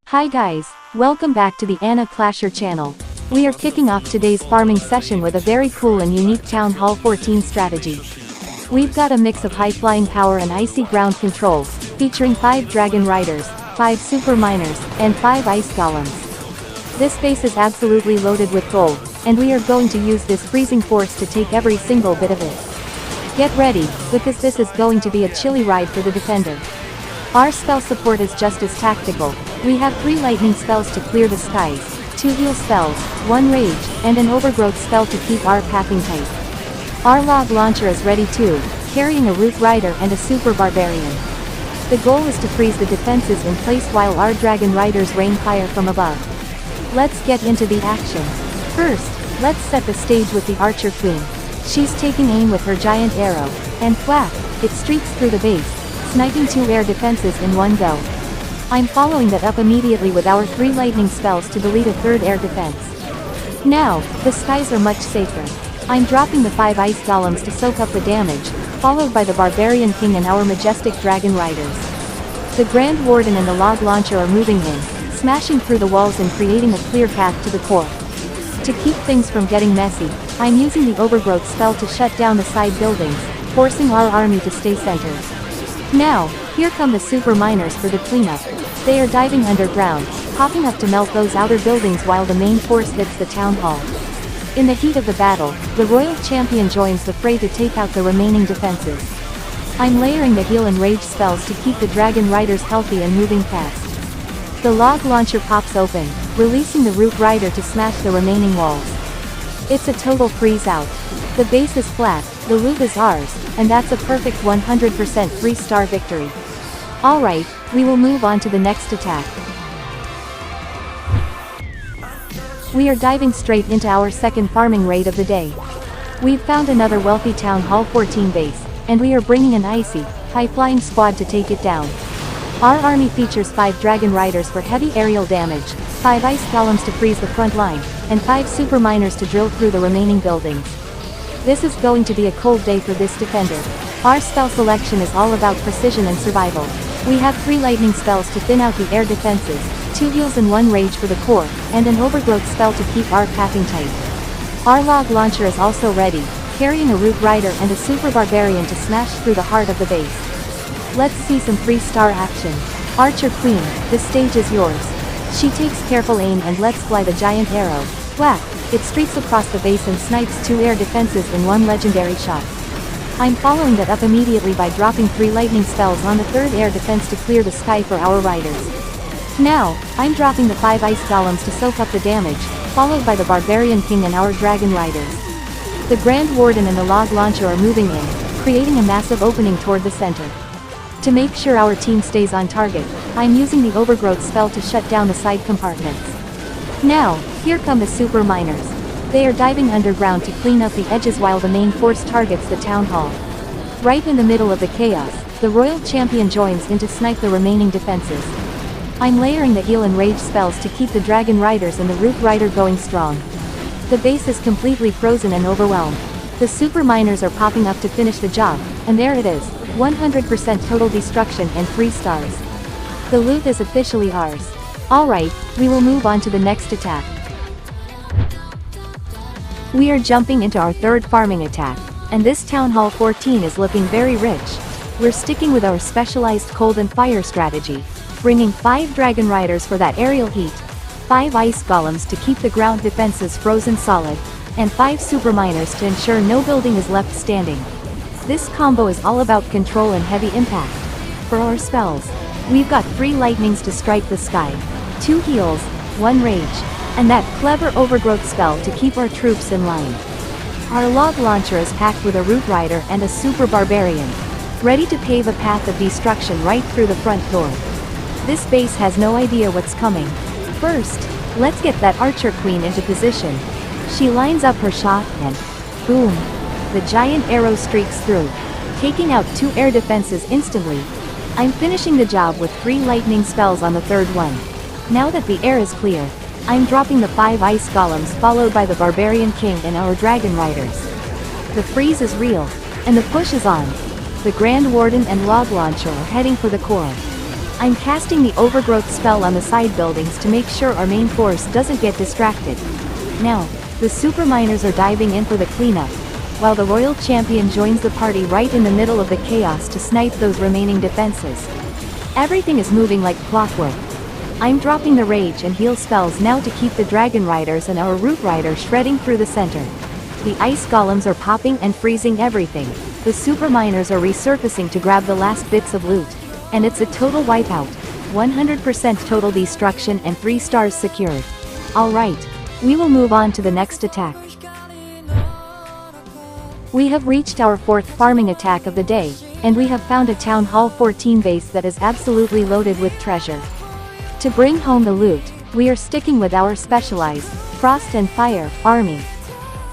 Hi guys, welcome back to the Anna Clasher channel. We are kicking off today's farming session with a very cool and unique Town Hall 14 strategy. We've got a mix of high flying power and icy ground control, featuring 5 dragon riders, 5 super miners, and 5 ice golems. This base is absolutely loaded with gold, and we are going to use this freezing force to take every single bit of it. Get ready, because this is going to be a chilly ride for the defender. Our spell support is just as tactical. We have 3 lightning spells to clear the skies, 2 heal spells, 1 rage, and an overgrowth spell to keep our pathing tight. Our log launcher is ready too, carrying a root rider and a super barbarian. The goal is to freeze the defenses in place while our dragon riders rain fire from above. Let's get into the action. First, let's set the stage with the archer queen. She's taking aim with her giant arrow, and whack, it streaks through the base, sniping 2 air defenses in one go. I'm following that up immediately with our 3 lightning spells to delete a 3rd air defense. Now, the skies are much safer. I'm dropping the 5 ice golems to soak up the damage, followed by the barbarian king and our majestic dragon riders. The grand warden and the log launcher are moving in, smashing through the walls and creating a clear path to the core. To keep things from getting messy, I'm using the overgrowth spell to shut down the side buildings, forcing our army to stay centered. Now, here come the super miners for the cleanup. They are diving underground, popping up to melt those outer buildings while the main force hits the town hall. In the heat of the battle, the royal champion joins the fray to take out the remaining defenses. I'm layering the heal and rage spells to keep the dragon riders healthy and moving fast. The log launcher pops open, releasing the root rider to smash the remaining walls. It's a total freeze out. The base is flat, the loot is ours, and that's a perfect 100% 3-star victory. Alright, we will move on to the next attack. We are diving straight into our second farming raid of the day. We've found another wealthy Town Hall 14 base, and we are bringing an icy, high-flying squad to take it down. Our army features 5 dragon riders for heavy aerial damage, 5 ice golems to freeze the front line, and 5 super miners to drill through the remaining buildings. This is going to be a cold day for this defender. Our spell selection is all about precision and survival. We have 3 lightning spells to thin out the air defenses, 2 heals and 1 rage for the core, and an overgrowth spell to keep our pathing tight. Our log launcher is also ready, carrying a root rider and a super barbarian to smash through the heart of the base. Let's see some 3-star action. Archer queen, the stage is yours. She takes careful aim and lets fly the giant arrow. Whack! It streaks across the base and snipes 2 air defenses in one legendary shot. I'm following that up immediately by dropping 3 lightning spells on the 3rd air defense to clear the sky for our riders. Now, I'm dropping the 5 ice golems to soak up the damage, followed by the barbarian king and our dragon riders. The grand warden and the log launcher are moving in, creating a massive opening toward the center. To make sure our team stays on target, I'm using the overgrowth spell to shut down the side compartments. Now, here come the super miners. They are diving underground to clean up the edges while the main force targets the town hall. Right in the middle of the chaos, the royal champion joins in to snipe the remaining defenses. I'm layering the heal and rage spells to keep the dragon riders and the root rider going strong. The base is completely frozen and overwhelmed. The super miners are popping up to finish the job, and there it is, 100% total destruction and 3 stars. The loot is officially ours. Alright, we will move on to the next attack. We are jumping into our 3rd farming attack, and this Town Hall 14 is looking very rich. We're sticking with our specialized cold and fire strategy, bringing 5 dragon riders for that aerial heat, 5 ice golems to keep the ground defenses frozen solid, and 5 super miners to ensure no building is left standing. This combo is all about control and heavy impact. For our spells, we've got 3 lightnings to strike the sky, 2 heals, 1 rage, and that clever overgrowth spell to keep our troops in line. Our log launcher is packed with a root rider and a super barbarian, ready to pave a path of destruction right through the front door. This base has no idea what's coming. First, let's get that archer queen into position. She lines up her shot and, boom! The giant arrow streaks through, taking out 2 air defenses instantly. I'm finishing the job with 3 lightning spells on the 3rd one. Now that the air is clear, I'm dropping the 5 ice golems followed by the barbarian king and our dragon riders. The freeze is real, and the push is on. The grand warden and log launcher are heading for the core. I'm casting the overgrowth spell on the side buildings to make sure our main force doesn't get distracted. Now, the super miners are diving in for the cleanup, while the royal champion joins the party right in the middle of the chaos to snipe those remaining defenses. Everything is moving like clockwork. I'm dropping the rage and heal spells now to keep the dragon riders and our root rider shredding through the center. The ice golems are popping and freezing everything. The super miners are resurfacing to grab the last bits of loot. And it's a total wipeout. 100% total destruction and 3 stars secured. Alright. We will move on to the next attack. We have reached our 4th farming attack of the day, and we have found a Town Hall 14 base that is absolutely loaded with treasure. To bring home the loot, we are sticking with our specialized, Frost and Fire, army.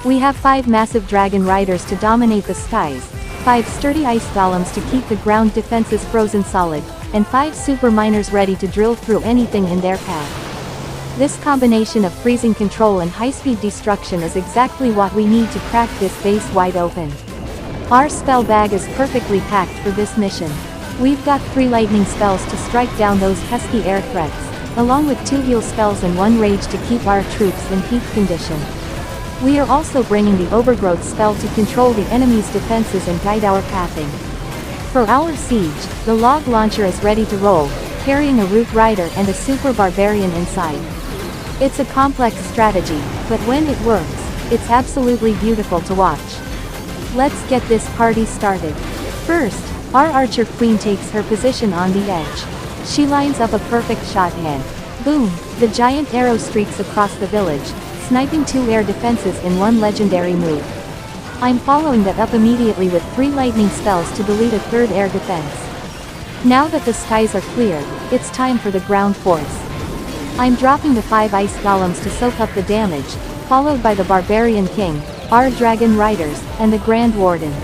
We have 5 massive dragon riders to dominate the skies, 5 sturdy ice golems to keep the ground defenses frozen solid, and 5 super miners ready to drill through anything in their path. This combination of freezing control and high-speed destruction is exactly what we need to crack this base wide open. Our spell bag is perfectly packed for this mission. We've got 3 lightning spells to strike down those pesky air threats, along with 2 heal spells and 1 rage to keep our troops in peak condition. We are also bringing the overgrowth spell to control the enemy's defenses and guide our pathing. For our siege, the log launcher is ready to roll, carrying a root rider and a super barbarian inside. It's a complex strategy, but when it works, it's absolutely beautiful to watch. Let's get this party started. First, our archer queen takes her position on the edge. She lines up a perfect shot and, boom, the giant arrow streaks across the village, sniping 2 air defenses in 1 legendary move. I'm following that up immediately with 3 lightning spells to delete a 3rd air defense. Now that the skies are clear, it's time for the ground force. I'm dropping the 5 ice golems to soak up the damage, followed by the barbarian king, our dragon riders, and the grand warden.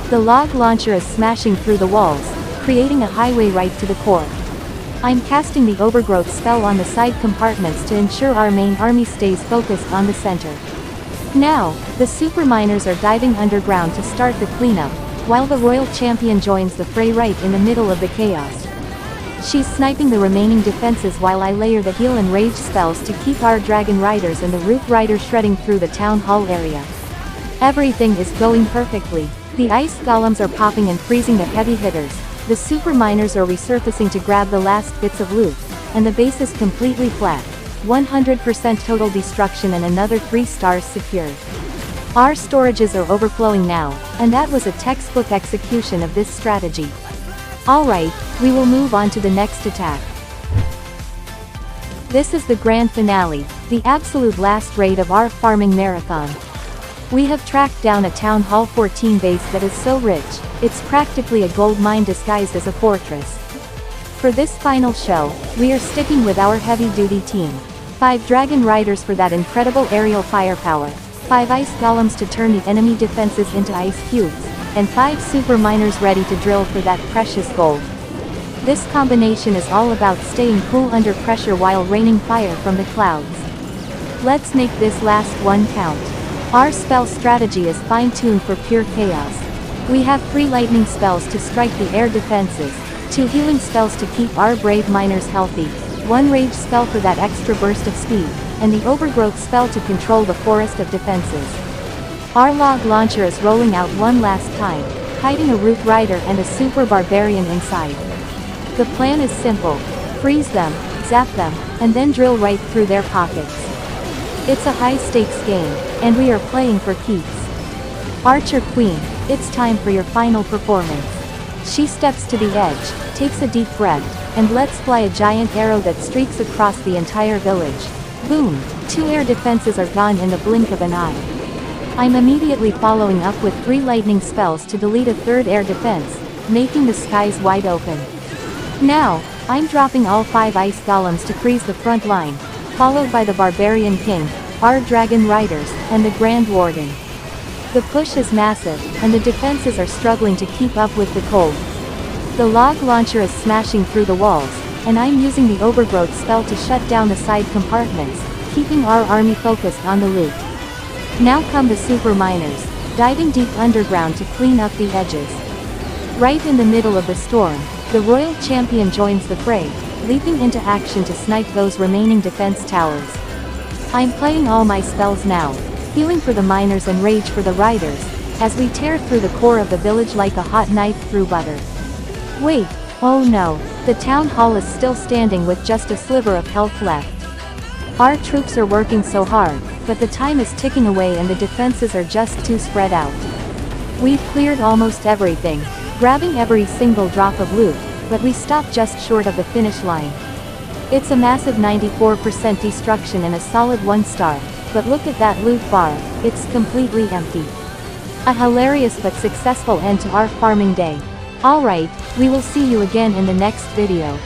The log launcher is smashing through the walls, creating a highway right to the core. I'm casting the overgrowth spell on the side compartments to ensure our main army stays focused on the center. Now, the super miners are diving underground to start the cleanup, while the royal champion joins the fray right in the middle of the chaos. She's sniping the remaining defenses while I layer the heal and rage spells to keep our dragon riders and the root rider shredding through the town hall area. Everything is going perfectly. The ice golems are popping and freezing the heavy hitters, the super miners are resurfacing to grab the last bits of loot, and the base is completely flat. 100% total destruction and another 3 stars secured. Our storages are overflowing now, and that was a textbook execution of this strategy. Alright, we will move on to the next attack. This is the grand finale, the absolute last raid of our farming marathon. We have tracked down a Town Hall 14 base that is so rich, it's practically a gold mine disguised as a fortress. For this final show, we are sticking with our heavy-duty team. 5 dragon riders for that incredible aerial firepower, 5 ice golems to turn the enemy defenses into ice cubes, and 5 super miners ready to drill for that precious gold. This combination is all about staying cool under pressure while raining fire from the clouds. Let's make this last one count. Our spell strategy is fine-tuned for pure chaos. We have 3 lightning spells to strike the air defenses, 2 healing spells to keep our brave miners healthy, 1 rage spell for that extra burst of speed, and the overgrowth spell to control the forest of defenses. Our log launcher is rolling out one last time, hiding a root rider and a super barbarian inside. The plan is simple: freeze them, zap them, and then drill right through their pockets. It's a high-stakes game, and we are playing for keeps. Archer Queen, it's time for your final performance. She steps to the edge, takes a deep breath, and lets fly a giant arrow that streaks across the entire village. Boom! 2 air defenses are gone in the blink of an eye. I'm immediately following up with 3 lightning spells to delete a 3rd air defense, making the skies wide open. Now, I'm dropping all 5 ice golems to freeze the front line, followed by the barbarian king, our dragon riders, and the grand warden. The push is massive, and the defenses are struggling to keep up with the cold. The log launcher is smashing through the walls, and I'm using the overgrowth spell to shut down the side compartments, keeping our army focused on the loot. Now come the super miners, diving deep underground to clean up the edges. Right in the middle of the storm, The Royal Champion joins the fray, leaping into action to snipe those remaining defense towers. I'm playing all my spells now, healing for the miners and rage for the riders, as we tear through the core of the village like a hot knife through butter. Wait, oh no, the town hall is still standing with just a sliver of health left. Our troops are working so hard, but the time is ticking away and the defenses are just too spread out. We've cleared almost everything, grabbing every single drop of loot, but we stopped just short of the finish line. It's a massive 94% destruction and a solid 1 star, but look at that loot bar, it's completely empty. A hilarious but successful end to our farming day. Alright, we will see you again in the next video.